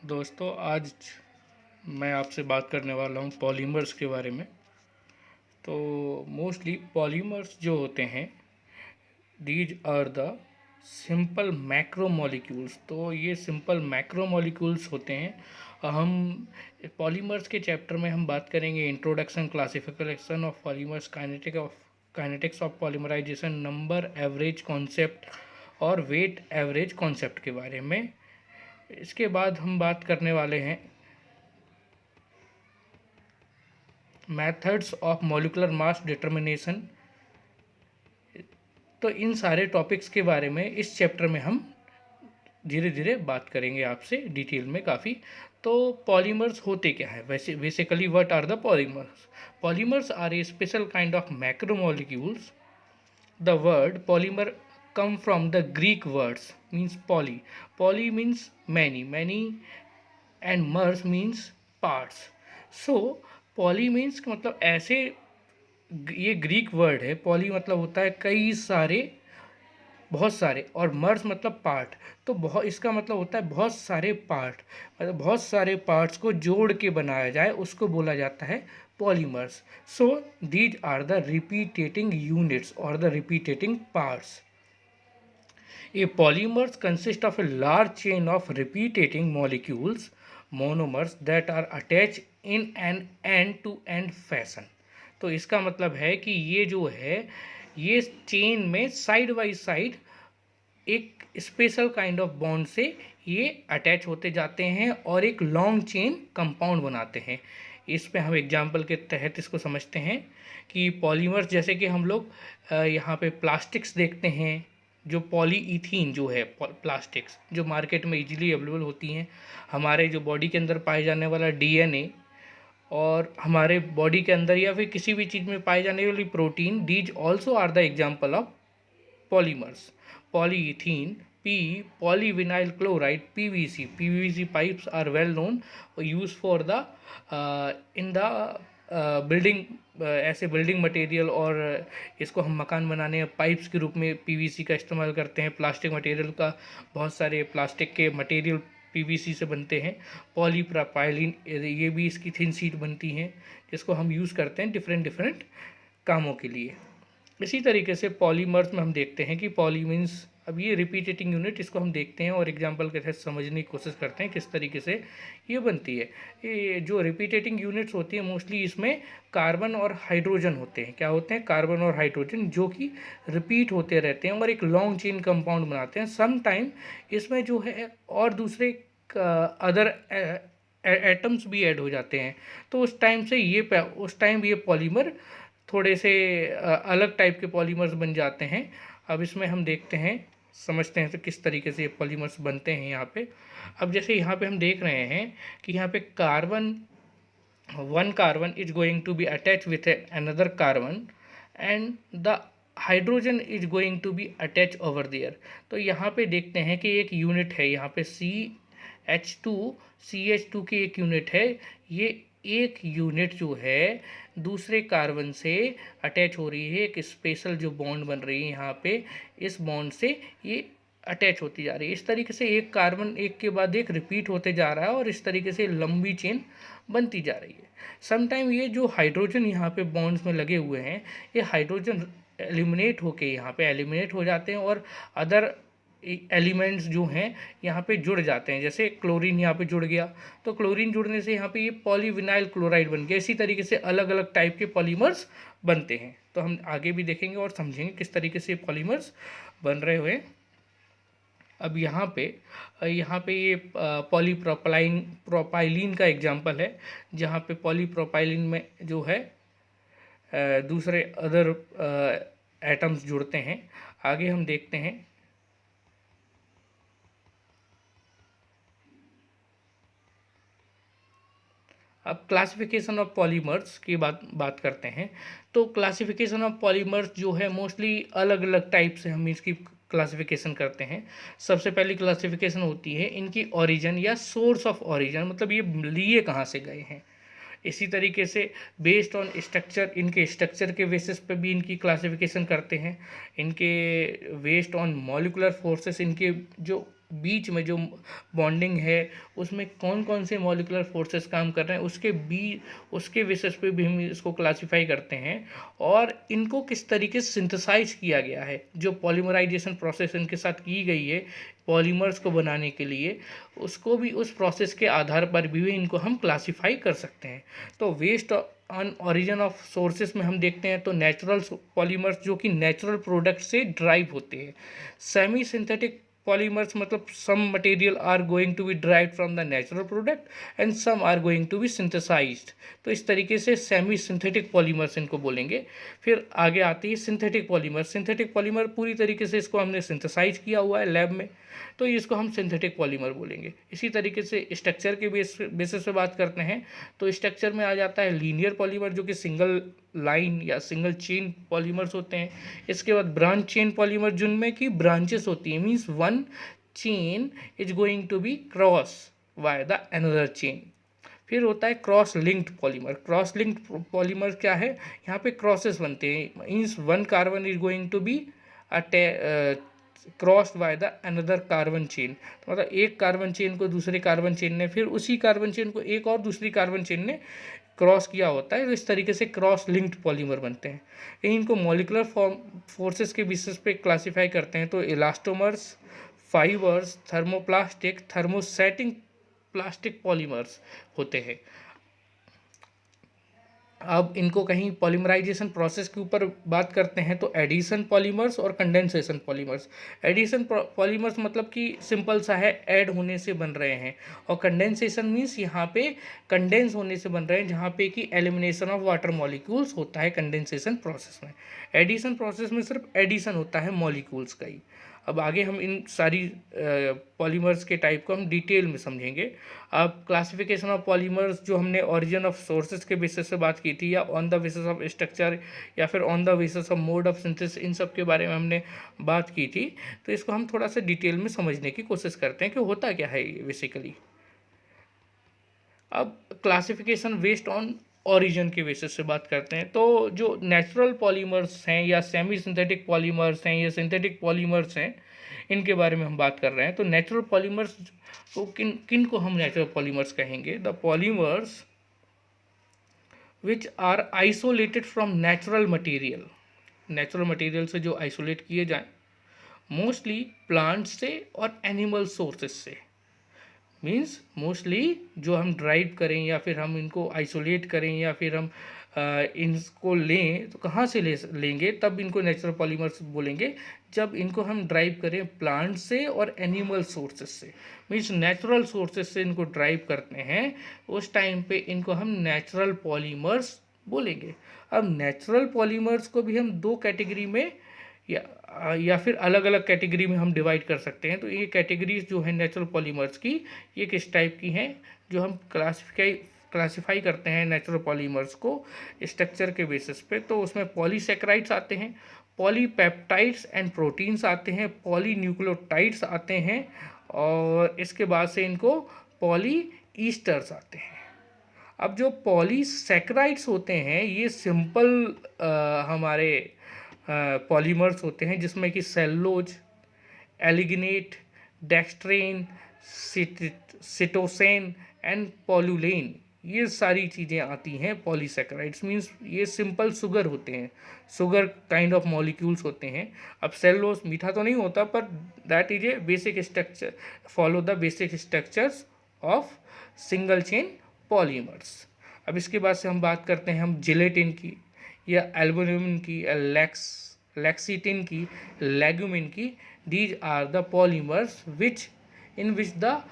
दोस्तों, आज मैं आपसे बात करने वाला हूँ पॉलीमर्स के बारे में। तो मोस्टली पॉलीमर्स जो होते हैं, these are the simple macromolecules. तो ये सिंपल मैक्रोमोलिक्यूल्स होते हैं। हम पॉलीमर्स के चैप्टर में हम बात करेंगे introduction, classification of polymers, kinetics of polymerization, number average concept और वेट एवरेज कॉन्सेप्ट के बारे में। इसके बाद हम बात करने वाले हैं methods of molecular mass determination. तो इन सारे टॉपिक्स के बारे में इस चैप्टर में हम धीरे धीरे बात करेंगे आपसे डिटेल में काफ़ी। तो पॉलीमर्स होते क्या है? Basically what are the polymers? Polymers are a special kind of macromolecules. The word polymer come from the Greek words means poly means many and mers means parts. So poly means मतलब ऐसे, ये Greek word है। Poly मतलब होता है कई सारे, बहुत सारे, और मर्स मतलब पार्ट। तो बहुत, इसका मतलब होता है बहुत सारे पार्ट, मतलब बहुत सारे पार्ट्स को जोड़ के बनाया जाए उसको बोला जाता है polymers. So these are the repeating units और the repeating parts. A polymers consist of a large chain of repeating molecules, monomers, that are attached in an end-to-end fashion. तो इसका मतलब है कि ये जो है, ये चेन में साइड बाई साइड एक स्पेशल काइंड ऑफ बॉन्ड से ये अटैच होते जाते हैं और एक लॉन्ग चेन कंपाउंड बनाते हैं। इस पे हम एग्जांपल के तहत इसको समझते हैं कि पॉलीमर्स, जैसे कि हम लोग यहाँ पे प्लास्टिक्स देखते हैं, जो पॉलीइथीन जो है, प्लास्टिक्स जो मार्केट में इजीली अवेलेबल होती हैं, हमारे जो बॉडी के अंदर पाए जाने वाला डीएनए और हमारे बॉडी के अंदर या फिर किसी भी चीज़ में पाई जाने वाली protein, these also are the example of polymers. Polyethylene, PE, polyvinyl chloride, PVC pipes are well known, used for the in the building, ऐसे बिल्डिंग मटेरियल, और इसको हम मकान बनाने पाइप्स के रूप में PVC का इस्तेमाल करते हैं। प्लास्टिक मटेरियल का, बहुत सारे प्लास्टिक के मटेरियल PVC से बनते हैं। पॉलीप्रोपाइलिन, ये भी इसकी थिन शीट बनती हैं जिसको हम यूज़ करते हैं डिफरेंट कामों के लिए। इसी तरीके से पॉलीमर्स में हम देखते हैं कि पॉली मीन्स, अब ये रिपीटेटिंग यूनिट, इसको हम देखते हैं और एग्जांपल के तहत समझने की कोशिश करते हैं किस तरीके से ये बनती है। ये जो रिपीटेटिंग यूनिट्स होती हैं, मोस्टली इसमें कार्बन और हाइड्रोजन होते हैं। क्या होते हैं? कार्बन और हाइड्रोजन, जो कि रिपीट होते रहते हैं और एक लॉन्ग चेन कंपाउंड बनाते हैं। सम टाइम इसमें जो है और दूसरे अदर एटम्स भी ऐड हो जाते हैं। तो उस टाइम ये पॉलीमर थोड़े से अलग टाइप के पॉलीमर्स बन जाते हैं। अब इसमें हम देखते हैं, समझते हैं तो किस तरीके से ये पॉलीमर्स बनते हैं यहाँ पे। अब जैसे यहाँ पे हम देख रहे हैं कि यहाँ पे one carbon is going to be attached with another carbon and the hydrogen is going to be attached over there। तो यहाँ पे देखते हैं कि एक यूनिट है, यहाँ पे CH2 की एक यूनिट है। ये एक यूनिट जो है दूसरे कार्बन से अटैच हो रही है, एक स्पेशल जो बॉन्ड बन रही है यहाँ पे, इस बॉन्ड से ये अटैच होती जा रही है। इस तरीके से एक कार्बन एक के बाद एक रिपीट होते जा रहा है और इस तरीके से लंबी चेन बनती जा रही है। समटाइम ये जो हाइड्रोजन यहाँ पे बॉन्ड्स में लगे हुए हैं, ये हाइड्रोजन एलिमिनेट हो जाते हैं और अदर एलिमेंट्स जो हैं यहाँ पे जुड़ जाते हैं। जैसे क्लोरीन यहाँ पे जुड़ गया, तो क्लोरीन जुड़ने से यहाँ पे ये पॉलीविनाइल क्लोराइड बन गया। इसी तरीके से अलग अलग टाइप के पॉलीमर्स बनते हैं। तो हम आगे भी देखेंगे और समझेंगे किस तरीके से पॉलीमर्स बन रहे हुए। अब यहाँ पे ये प्रोपाइलिन का एग्जांपल है, जहाँ पे पॉलीप्रोपाइलिन में जो है दूसरे अदर एटम्स जुड़ते हैं। आगे हम देखते हैं। अब क्लासिफिकेशन ऑफ पॉलीमर्स की बात करते हैं। तो क्लासिफिकेशन ऑफ पॉलीमर्स जो है, मोस्टली अलग अलग टाइप से हम इसकी क्लासिफिकेशन करते हैं। सबसे पहली क्लासिफिकेशन होती है इनकी ओरिजिन या सोर्स ऑफ ओरिजिन, मतलब ये लिए कहाँ से गए हैं। इसी तरीके से बेस्ड ऑन स्ट्रक्चर, इनके स्ट्रक्चर के बेसिस पे भी इनकी क्लासिफिकेशन करते हैं। इनके बेस्ड ऑन मॉलिकुलर फोर्सेस, इनके जो बीच में जो बॉन्डिंग है उसमें कौन कौन से मॉलिकुलर फोर्सेस काम कर रहे हैं, उसके बेसिस पे भी हम इसको क्लासिफाई करते हैं। और इनको किस तरीके से सिंथेसाइज किया गया है, जो पॉलीमराइजेशन प्रोसेस इनके साथ की गई है पॉलीमर्स को बनाने के लिए, उसको भी उस प्रोसेस के आधार पर भी इनको हम क्लासिफाई कर सकते हैं। तो based on origin of sources में हम देखते हैं तो नेचुरल पॉलीमर्स जो कि नेचुरल प्रोडक्ट से ड्राइव होते हैं। सेमी सिंथेटिक polymers मतलब some material are going to be derived from the natural product and some are going to be synthesized। तो इस तरीके से सेमी सिंथेटिक पॉलीमर्स इनको बोलेंगे। फिर आगे आती है सिंथेटिक पॉलीमर। सिंथेटिक पॉलीमर पूरी तरीके से इसको हमने सिंथेसाइज किया हुआ है लैब में, तो इसको हम सिंथेटिक पॉलीमर बोलेंगे। इसी तरीके से स्ट्रक्चर के बेसिस पे बात करते हैं तो स्ट्रक्चर में आ जाता है लीनियर पॉलीमर जो कि सिंगल लाइन या सिंगल चेन पॉलीमर्स होते हैं। इसके बाद ब्रांच चेन पॉलीमर जिनमें की ब्रांचेस होती है, means one chain is going to be cross by the another chain. फिर होता है cross linked polymer. Cross linked polymer क्या है, यहाँ पे क्रॉसेस बनते हैं, means one carbon is going to be crossed by the another carbon chain. तो मतलब एक कार्बन चेन को दूसरे कार्बन चेन ने, फिर उसी कार्बन चेन को एक और दूसरी कार्बन चेन ने क्रॉस किया होता है, तो इस तरीके से क्रॉस लिंक्ड पॉलीमर बनते हैं। इनको मॉलिकुलर फोर्सेस के बेसिस पे क्लासिफाई करते हैं तो elastomers, fibres, thermoplastic, thermosetting plastic polymers होते हैं। अब इनको कहीं पॉलीमराइजेशन प्रोसेस के ऊपर बात करते हैं तो एडिशन पॉलीमर्स और कंडेंसेशन पॉलीमर्स। एडिशन पॉलीमर्स मतलब कि सिंपल सा है, ऐड होने से बन रहे हैं, और कंडेंसेशन मीन्स यहाँ पे कंडेंस होने से बन रहे हैं, जहाँ पे कि एलिमिनेशन ऑफ वाटर मॉलिक्यूल्स होता है कंडेंसेशन प्रोसेस में। एडिशन प्रोसेस में सिर्फ एडिशन होता है मॉलिक्यूल्स का ही। अब आगे हम इन सारी पॉलीमर्स के टाइप को हम डिटेल में समझेंगे। अब क्लासिफिकेशन ऑफ पॉलीमर्स जो हमने ओरिजिन ऑफ सोर्सेज के बेसिस से बात की थी, या on the basis of structure, या फिर on the basis of mode of synthesis, इन सब के बारे में हमने बात की थी। तो इसको हम थोड़ा सा डिटेल में समझने की कोशिश करते हैं कि होता क्या है ये बेसिकली। अब क्लासिफिकेशन बेस्ड ऑन ओरिजिन के बेसिस से बात करते हैं तो जो नेचुरल पॉलीमर्स हैं या सेमी सिंथेटिक पॉलीमर्स हैं या सिंथेटिक पॉलीमर्स हैं, इनके बारे में हम बात कर रहे हैं। तो नेचुरल पॉलीमर्स तो किन किन को हम नेचुरल पॉलीमर्स कहेंगे? The polymers which are isolated from natural material. Natural material से जो आइसोलेट किए जाएं, मोस्टली प्लांट से और एनिमल सोर्सेज से। मीन्स मोस्टली जो हम ड्राइव करें या फिर हम इनको आइसोलेट करें या फिर हम इनको लें तो कहाँ से लेंगे, तब इनको नेचुरल पॉलीमर्स बोलेंगे जब इनको हम ड्राइव करें प्लांट से और एनिमल सोर्सेज से। मीन्स नेचुरल सोर्सेज से इनको ड्राइव करते हैं, उस टाइम पे इनको हम नेचुरल पॉलीमर्स बोलेंगे। अब नेचुरल पॉलीमर्स को भी हम दो कैटेगरी में या फिर अलग अलग कैटेगरी में हम डिवाइड कर सकते हैं। तो ये कैटेगरीज जो है नेचुरल पॉलीमर्स की, ये किस टाइप की हैं, जो हम क्लासिफाई करते हैं नेचुरल पॉलीमर्स को स्ट्रक्चर के बेसिस पे। तो उसमें पॉलीसेक्राइड्स आते हैं, पॉलीपेप्टाइड्स एंड प्रोटीन्स आते हैं, पॉलीन्यूक्लियोटाइड्स आते हैं, और इसके बाद से इनको पॉली ईस्टर्स आते हैं। अब जो पॉलीसेक्राइड्स होते हैं ये सिंपल हमारे पॉलीमर्स होते हैं, जिसमें कि सेलुलोज, एलिगिनेट, डेक्सट्रेन, सिटोसेन एंड पॉल्यूलेन, ये सारी चीज़ें आती हैं पॉलीसेक्राइड्स। मीन्स ये सिंपल शुगर होते हैं, शुगर काइंड ऑफ मॉलिक्यूल्स होते हैं। अब सेलुलोज मीठा तो नहीं होता, पर that is a basic structure, follow the basic structures of single chain polymers. अब इसके बाद से हम बात करते हैं हम जिलेटिन की, या एल्बुमिन की, या लेक्सिटिन की, लेगुमिन की। These are the polymers which in which the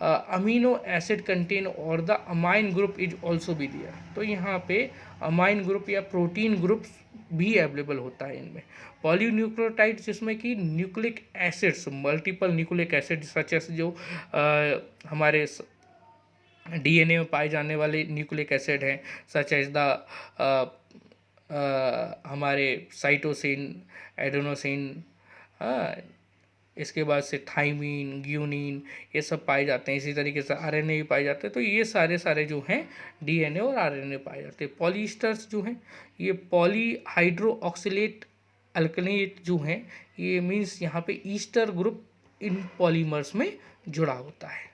amino acid contain और the amine group is also भी दिया। तो यहाँ पे अमाइन ग्रुप या प्रोटीन ग्रुप भी अवेलेबल होता है इनमें। पॉलीन्यूक्लियोटाइड जिसमें कि nucleic acids, multiple nucleic acid such as जो हमारे डीएनए में पाए जाने वाले न्यूक्लिक एसिड हैं, सच एज द हमारे साइटोसिन, एडेनोसिन, इसके बाद से थाइमीन, ग्यूनिन, ये सब पाए जाते हैं। इसी तरीके से आरएनए भी पाए जाते हैं। तो ये सारे जो हैं डीएनए और आरएनए पाए जाते हैं। पॉलीस्टर्स जो हैं ये पॉलीहाइड्रोक्सिलेट अल्कनेट जो हैं, ये मीन्स यहाँ पे ईस्टर ग्रुप इन पॉलीमर्स में जुड़ा होता है।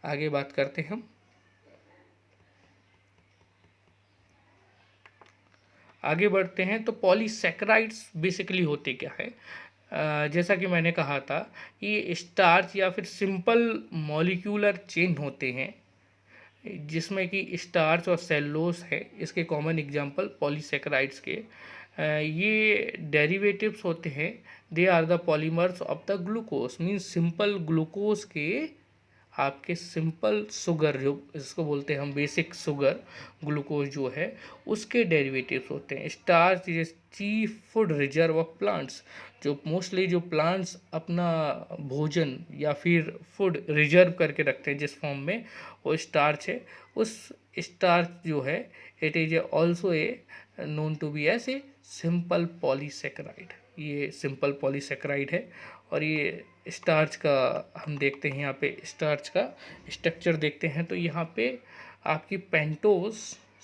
आगे बात करते हैं हम। आगे बढ़ते हैं तो पॉलीसैकेराइड्स बेसिकली होते क्या है। जैसा कि मैंने कहा था, ये स्टार्च या फिर सिंपल मॉलिक्यूलर चेन होते हैं जिसमें कि स्टार्च और सेलुलोज है इसके कॉमन एग्जांपल पॉलीसैकेराइड्स के। ये डेरिवेटिव्स होते हैं, they are the polymers of the glucose, means simple glucose के आपके सिंपल शुगर जो इसको बोलते हैं हम बेसिक शुगर ग्लूकोज जो है उसके डेरिवेटिव्स होते हैं। Starch is chief food reserve of plants, जो मोस्टली जो प्लांट्स अपना भोजन या फिर फूड रिजर्व करके रखते हैं जिस फॉर्म में, वो स्टार्च है। उस स्टार्च जो है it is also a known to be as a simple polysaccharide. ये सिंपल पॉलीसेकेराइड है। और ये स्टार्च का हम देखते हैं, यहाँ पे स्टार्च का स्ट्रक्चर देखते हैं तो यहाँ पे आपकी पेंटोज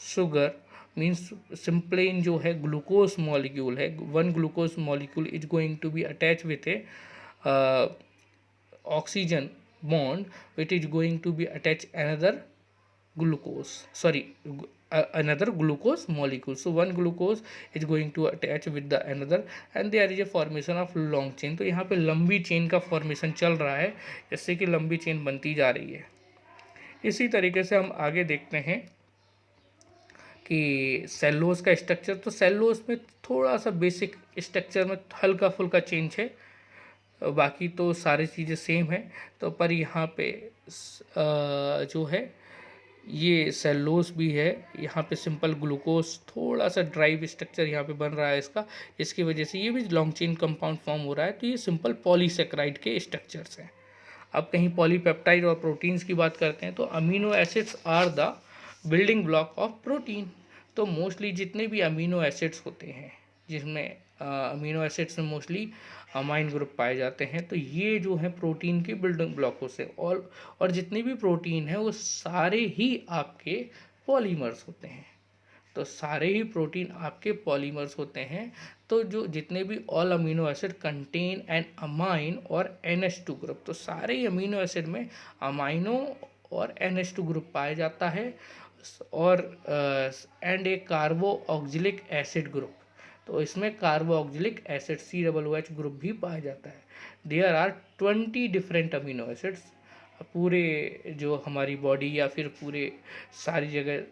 शुगर मीन्स सिंपलेन जो है ग्लूकोज मॉलिक्यूल है, one glucose molecule is going to be attach with a oxygen bond which is going to be attach another glucose, sorry, another glucose molecule. So one glucose is going to attach with the another and there is a formation of long chain. तो यहाँ पे लंबी chain का formation चल रहा है जिससे कि लंबी चेन बनती जा रही है। इसी तरीके से हम आगे देखते हैं कि सेलुलोज का स्ट्रक्चर। तो सेलुलोज में थोड़ा सा बेसिक स्ट्रक्चर में हल्का फुल्का चेंज है, बाकी तो सारी चीज़ें सेम है। तो पर यहाँ पे जो है ये सेलुलोज भी है, यहाँ पे सिंपल ग्लूकोज थोड़ा सा ड्राइव स्ट्रक्चर यहाँ पे बन रहा है इसका, इसकी वजह से ये भी लॉन्ग चेन कंपाउंड फॉर्म हो रहा है। तो ये सिंपल पॉलीसेकेराइड के स्ट्रक्चर्स हैं। अब कहीं पॉलीपेप्टाइड और प्रोटीन्स की बात करते हैं तो amino acids are the building block of protein. तो मोस्टली जितने भी अमीनो एसिड्स होते हैं जिसमें अमीनो एसिड्स में मोस्टली अमाइन ग्रुप पाए जाते हैं, तो ये जो है प्रोटीन के बिल्डिंग ब्लॉकों से और जितने भी प्रोटीन हैं वो सारे ही आपके पॉलीमर्स होते हैं। तो सारे ही प्रोटीन आपके पॉलीमर्स होते हैं। तो जो जितने भी all amino acid contain an amine और NH2 ग्रुप, तो सारे ही अमीनो एसिड में अमाइनो और NH2 ग्रुप पाया जाता है और and a carboxylic acid group. तो इसमें carboxylic acid COOH group भी पाया जाता है। There are 20 different amino acids. पूरे जो हमारी बॉडी या फिर पूरे सारी जगह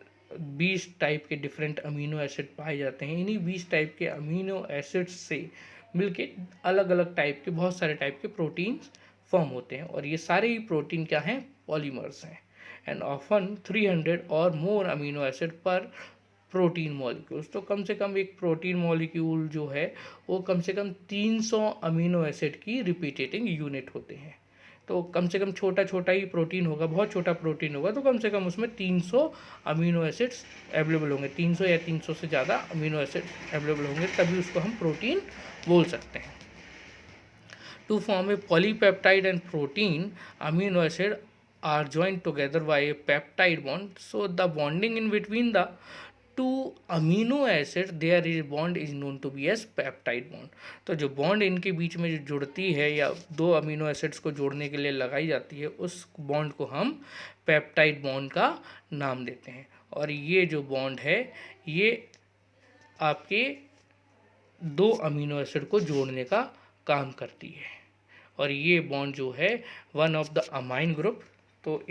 20 टाइप के डिफरेंट अमीनो एसिड पाए जाते हैं। इन्हीं 20 टाइप के अमीनो एसिड्स से मिलके अलग अलग टाइप के बहुत सारे टाइप के प्रोटीन्स फॉर्म होते हैं और ये सारे ही प्रोटीन क्या हैं, पॉलीमर्स हैं। एंड ऑफन 300 और मोर अमीनो एसिड पर प्रोटीन मॉलिक्यूल्स। तो कम से कम एक प्रोटीन मॉलिक्यूल जो है वो कम से कम 300 अमीनो एसिड की रिपीटेटिंग यूनिट होते हैं। तो कम से कम छोटा छोटा ही प्रोटीन होगा, बहुत छोटा प्रोटीन होगा तो कम से कम उसमें 300 अमीनो एसिड्स अवेलेबल होंगे, 300 या 300 से ज़्यादा अमीनो एसिड अवेलेबल होंगे, तभी उसको हम प्रोटीन बोल सकते हैं। To form a polypeptide and protein, amino acid are joined together by a peptide bond. So the bonding in between the two amino acids there is bond is known to be as peptide bond. तो जो bond इनके बीच में जो जुड़ती है या दो amino acids को जोड़ने के लिए लगाई जाती है उस बॉन्ड को हम पेप्टाइड बॉन्ड का नाम देते हैं। और ये जो बॉन्ड है ये आपके दो अमीनो एसिड को जोड़ने का काम करती है। और ये बॉन्ड जो है one of the amine group, तो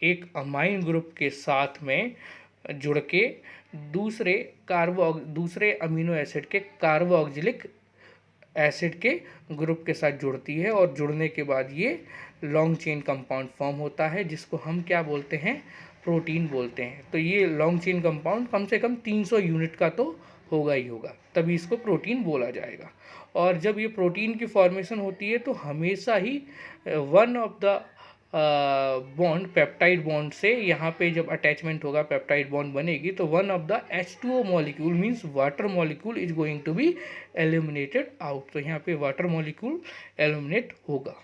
एक अमाइन ग्रुप के साथ में जुड़ के दूसरे अमीनो एसिड के कार्बोक्सिलिक एसिड के ग्रुप के साथ जुड़ती है और जुड़ने के बाद ये लॉन्ग चेन कंपाउंड फॉर्म होता है जिसको हम क्या बोलते हैं, प्रोटीन बोलते हैं। तो ये लॉन्ग चेन कंपाउंड कम से कम 300 यूनिट का तो होगा ही होगा, तभी इसको प्रोटीन बोला जाएगा। और जब ये प्रोटीन की फॉर्मेशन होती है तो हमेशा ही one of the bond peptide bond से यहाँ पे जब अटैचमेंट होगा, पेप्टाइड बॉन्ड बनेगी तो one of the H2O molecule means water molecule is going to be eliminated out. तो यहाँ पे वाटर मॉलिक्यूल एलिमिनेट होगा।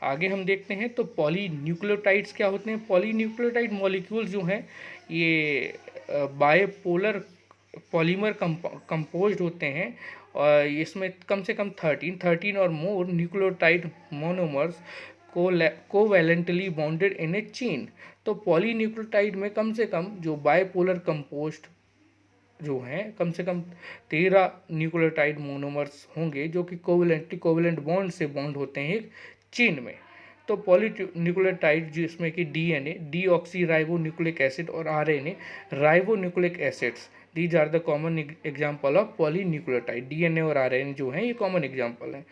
आगे हम देखते हैं तो पॉलीन्यूक्लियोटाइड्स क्या होते हैं। पॉलीन्यूक्लियोटाइड मॉलिक्यूल्स जो हैं ये बायपोलर पॉलीमर कंपोज्ड होते हैं और इसमें कम से कम 13 और मोर न्यूक्लियोटाइड मोनोमर्स कोवैलेंटली बॉन्डेड इन ए चेन। तो पॉलीन्यूक्लियोटाइड में कम से कम जो बायपोलर कंपोस्ट जो हैं कम से कम 13 न्यूक्लियोटाइड मोनोमर्स होंगे जो कि कोवैलेंट बॉन्ड से बॉन्ड होते हैं एक चेन में। तो पॉलीन्यूक्लियोटाइड जिसमें कि DNA deoxyribonucleic acid और RNA ribonucleic acids, these are the common example of polynucleotide. DNA और आरएनए जो हैं ये कॉमन एग्जाम्पल हैं।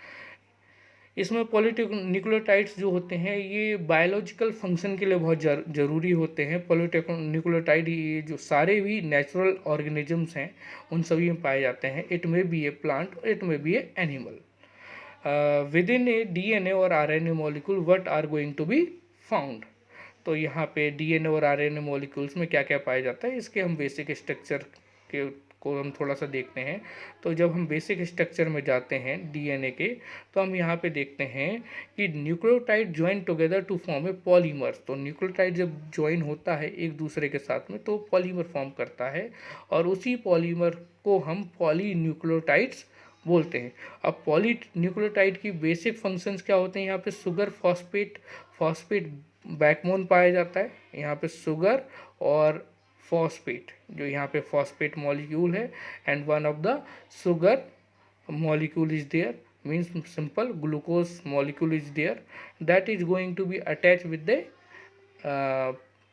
इसमें पॉलीन्यूक्लियोटाइड्स जो होते हैं ये बायोलॉजिकल फंक्शन के लिए बहुत ज़रूरी होते हैं। पॉलीन्यूक्लियोटाइड ये जो सारे भी नेचुरल ऑर्गेनिजम्स हैं उन सभी में पाए जाते हैं। It may be a plant, it may be a animal. Within a DNA और RNA molecule what are going to be found. तो यहाँ पे डीएनए और आरएनए मॉलिक्यूल्स में क्या क्या पाया जाता है इसके हम बेसिक स्ट्रक्चर के को हम थोड़ा सा देखते हैं। तो जब हम बेसिक स्ट्रक्चर में जाते हैं डीएनए के, तो हम यहाँ पे देखते हैं कि nucleotide join together to form a polymer. तो न्यूक्लियोटाइड जब ज्वाइन होता है एक दूसरे के साथ में तो पॉलीमर फॉर्म करता है और उसी पॉलीमर को हम पॉलीन्यूक्लियोटाइड्स बोलते हैं। अब पॉलीन्यूक्लियोटाइड की बेसिक फंक्शंस क्या होते हैं, यहाँ पे शुगर फॉस्फेट बैकबोन पाया जाता है। यहाँ पे शुगर और फॉस्फेट, जो यहाँ पे फॉस्फेट मॉलिक्यूल है and one of the sugar molecule is there, means simple glucose molecule is there that is going to be attached with the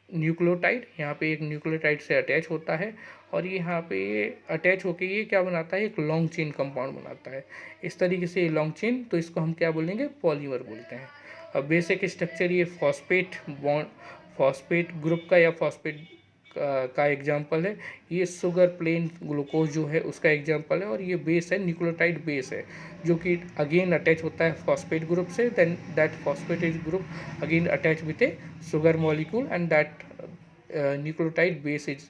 nucleotide. यहाँ पे एक न्यूक्लियोटाइड से अटैच होता है और ये यहाँ पे अटैच होके ये क्या बनाता है, एक लॉन्ग चेन कंपाउंड बनाता है। इस तरीके से ये लॉन्ग चेन, तो इसको हम क्या बोलेंगे, पॉलीमर बोलते हैं। अब बेसिक स्ट्रक्चर ये फॉस्फेट ग्रुप का या फॉस्फेट का एग्जाम्पल है। ये शुगर प्लेन ग्लूकोज जो है उसका एग्जाम्पल है और ये बेस है, न्यूक्लियोटाइड बेस है जो कि अगेन अटैच होता है फॉस्फेट ग्रुप से। Then that phosphatase group again attach with a sugar molecule and that nucleotide base is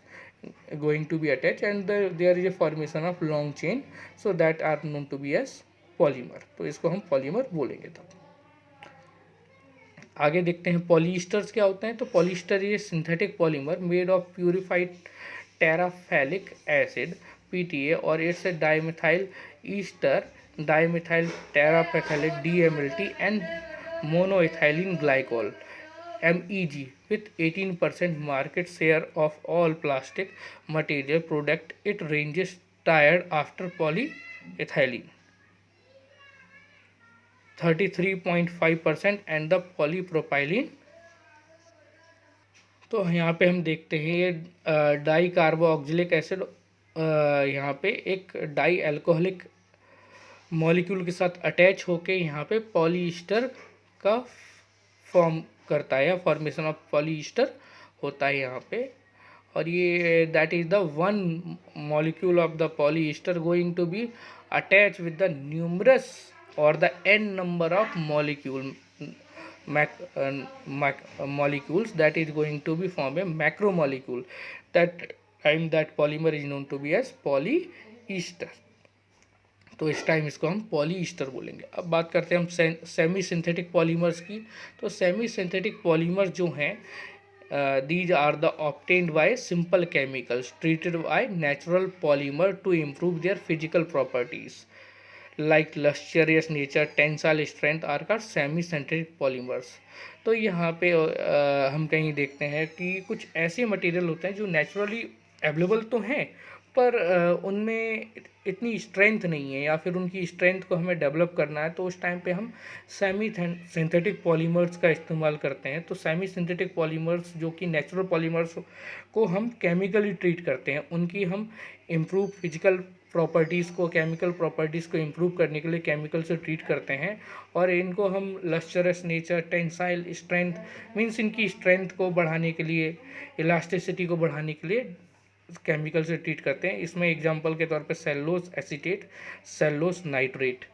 going to be attached and there is a formation of long chain, so that are known to be as polymer। तो इसको हम polymer बोलेंगे। तब आगे देखते हैं पॉलीस्टर्स क्या होते हैं। तो पॉलीस्टर ये synthetic polymer made of purified terephthalic acid PTA और it's a dimethyl ester dimethyl terephthalate DMLT and monoethylene glycol MEG with 18% market share of all plastic material product. It ranges tired after polyethylene 33.5% and the polypropylene। तो यहाँ पे हम देखते हैं ये di carboxylic acid यहाँ पे एक डाई एल्कोहलिक मॉलिक्यूल के साथ अटैच होके यहाँ पे पॉलीस्टर का फॉर्म करता है या फॉर्मेशन ऑफ पॉलीस्टर होता है यहाँ पे। और ये that is the one molecule of the polyester going to be attach with the numerous और the n number of molecules that is going to be form a macromolecule। that time that polymer is known to be as polyester। तो इस time इसको हम polyester बोलेंगे। अब बात करते हैं हम सेमी सिंथेटिक पॉलीमर्स की। तो सेमी सिंथेटिक पॉलीमर जो हैं these are the obtained by simple chemicals treated by natural polymer to improve their physical properties like lustrous nature, tensile strength are called semi synthetic polymers। तो यहाँ पे हम कहीं देखते हैं कि कुछ ऐसे मटेरियल होते हैं जो नेचुरली अवेलेबल तो हैं पर उनमें इतनी स्ट्रेंथ नहीं है या फिर उनकी स्ट्रेंथ को हमें डेवलप करना है, तो उस टाइम पे हम सेमी सिंथेटिक पॉलीमर्स का इस्तेमाल करते हैं। तो सेमी सिंथेटिक पॉलीमर्स जो कि नेचुरल पॉलीमर्स को हम केमिकली ट्रीट करते हैं, उनकी हम इम्प्रूव फिजिकल प्रॉपर्टीज़ को, केमिकल प्रॉपर्टीज़ को इम्प्रूव करने के लिए केमिकल से ट्रीट करते हैं और इनको हम lustrous nature, tensile strength means इनकी स्ट्रेंथ को बढ़ाने के लिए, इलास्टिसिटी को बढ़ाने के लिए केमिकल से ट्रीट करते हैं। इसमें एग्जांपल के तौर पे सेल्लोस एसीटेट, सेल्लोस नाइट्रेट।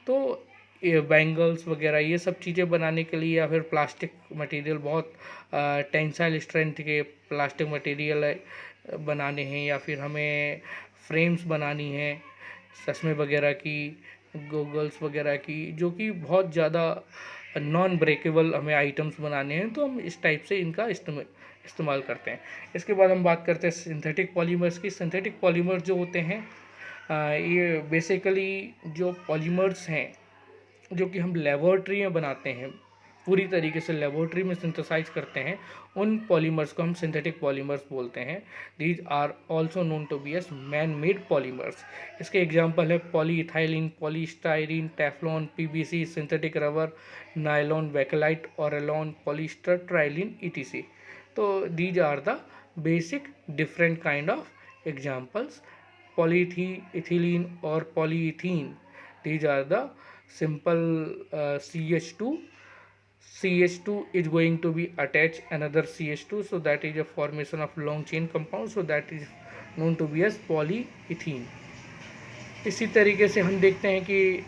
तो ये बैंगल्स वगैरह ये सब चीज़ें बनाने के लिए या फिर प्लास्टिक मटेरियल, बहुत टेंसाइल स्ट्रेंथ के प्लास्टिक मटेरियल बनाने हैं या फिर हमें फ्रेम्स बनानी है चश्मे वगैरह की, गॉगल्स वगैरह की, जो कि बहुत ज़्यादा नॉन ब्रेकेबल हमें आइटम्स बनाने हैं, तो हम इस टाइप से इनका इस्तेमाल करते हैं। इसके बाद हम बात करते हैं सिंथेटिक पॉलीमर्स की। सिंथेटिक पॉलीमर्स जो होते हैं ये बेसिकली जो पॉलीमर्स हैं जो कि हम लेबोरेटरी में बनाते हैं, पूरी तरीके से लेबोरेटरी में सिंथेसाइज करते हैं, उन पॉलीमर्स को हम सिंथेटिक पॉलीमर्स बोलते हैं। These are also known to be as man made polymers. इसके एग्जाम्पल है polyethylene, polystyrene, Teflon, PVC, synthetic rubber, nylon, Bakelite, Orlon, polyester, terylene, ETC. तो these are the basic different kind of examples. polyethylene or polyethene, these are the simple CH2. CH2 is going to be attached another CH2, so that is a formation of long chain compound, so that is known to be as polyethene. इसी तरीके से हम देखते हैं कि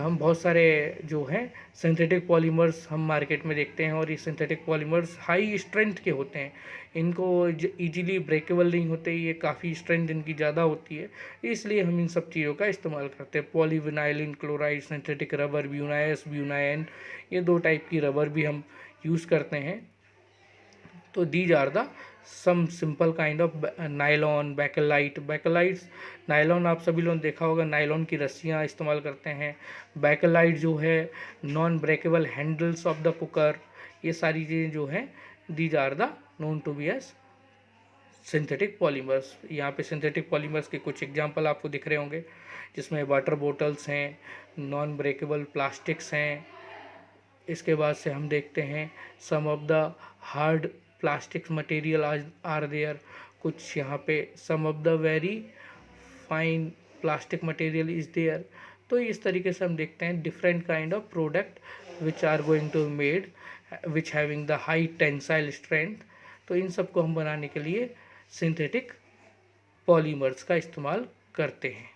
हम बहुत सारे जो हैं सिंथेटिक पॉलीमर्स हम मार्केट में देखते हैं, और ये सिंथेटिक पॉलीमर्स हाई स्ट्रेंथ के होते हैं। इनको इजीली ब्रेकेबल नहीं होते, ये काफ़ी स्ट्रेंथ इनकी ज़्यादा होती है, इसलिए हम इन सब चीज़ों का इस्तेमाल करते हैं। पॉलीविनाइलिन क्लोराइड, सिंथेटिक रबर, ब्यूनाइस, ब्यूनाइन, ये 2 टाइप की रबर भी हम यूज़ करते हैं। तो these are the some simple kind of nylon, bakelites. Nylon आप सभी लोगों ने देखा होगा, नायलॉन की रस्सियाँ इस्तेमाल करते हैं। बैकेलाइट जो है non breakable handles of the cooker. ये सारी चीज़ें जो हैं these are the known to be as synthetic polymers. यहाँ पे सिंथेटिक पॉलीमर्स के कुछ एग्जांपल आपको दिख रहे होंगे, जिसमें वाटर बोटल्स हैं, नॉन ब्रेकेबल प्लास्टिक्स हैं। इसके बाद से हम देखते हैं some of the hard plastics material are there. कुछ यहाँ पे some of the very fine plastic material is there. तो इस तरीके से हम देखते हैं different kind of product which are going to made which having the high tensile strength. तो इन सब को हम बनाने के लिए सिंथेटिक पॉलीमर्स का इस्तेमाल करते हैं।